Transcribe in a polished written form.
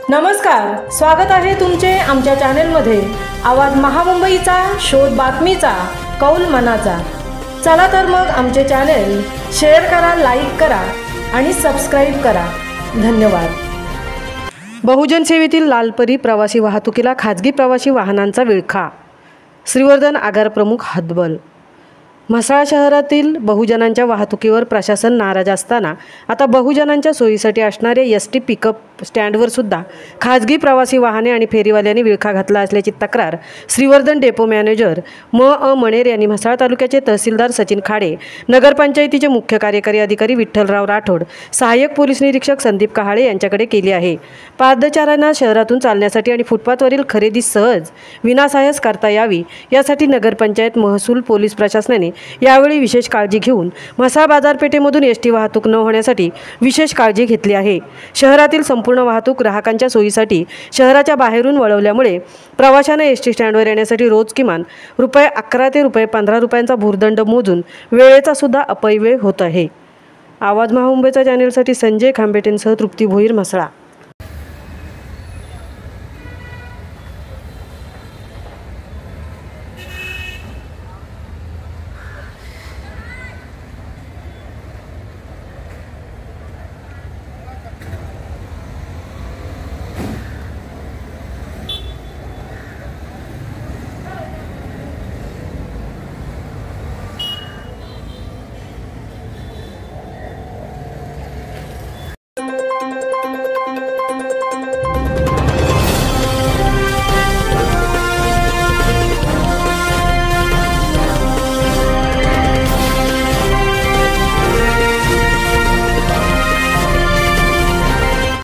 नमस्कार, स्वागत आहे तुमचे आमच्या चॅनलमध्ये। आवाज महामुंबईचा, शोध बातमीचा, कौल मनाचा। चला तर मग आमचे चॅनल शेअर करा, लाईक करा आणि सबस्क्राइब करा। धन्यवाद। बहुजन सेवेतील लालपरी प्रवासी वाहतुकीला खाजगी प्रवासी वाहनांचा विळखा। श्रीवर्धन आगार प्रमुख हतबल। म्हसळा शहरातील बहुजनांच्या वाहतुकीवर प्रशासन नाराज असताना आता बहुजनांच्या सोयीसाठी असणारे एसटी पिकअप स्टँडवर सुद्धा खाजगी प्रवासी वाहने आणि फेरीवाल्यांनी विळखा घातला असल्याची तक्रार श्रीवर्धन डेपो मॅनेजर मणेर यांनी म्हसळा तालुक्याचे तहसीलदार सचिन खाडे, नगरपंचायतीचे मुख्य कार्यकारी अधिकारी विठ्ठलराव राठोड, सहाय्यक पोलीस निरीक्षक संदीप कहाळे यांच्याकडे केली आहे। पादचाऱ्यांना शहरातून चालण्यासाठी आणि फुटपाथवरील खरेदी सहज विनासायास करता यावी यासाठी नगरपंचायत, महसूल, पोलीस प्रशासनाने यावेळी विशेष काळजी घेऊन म्हसळा बाजारपेठेमधून एसटी वाहतूक न होण्यासाठी विशेष काळजी घेतली आहे। शहरातील संपूर्ण वाहतूक ग्राहकांच्या सोयीसाठी शहराच्या बाहेरून वळवल्यामुळे प्रवाशांना एसटी स्टँडवर येण्यासाठी रोज किमान ₹11 ते ₹15 भूर्दंड मोजून वेळेचा सुद्धा अपव्यय होत आहे। आवाज महामुंबईचा चॅनलसाठी संजय खांबेटेंसह तृप्ती भोईर, म्हसळा।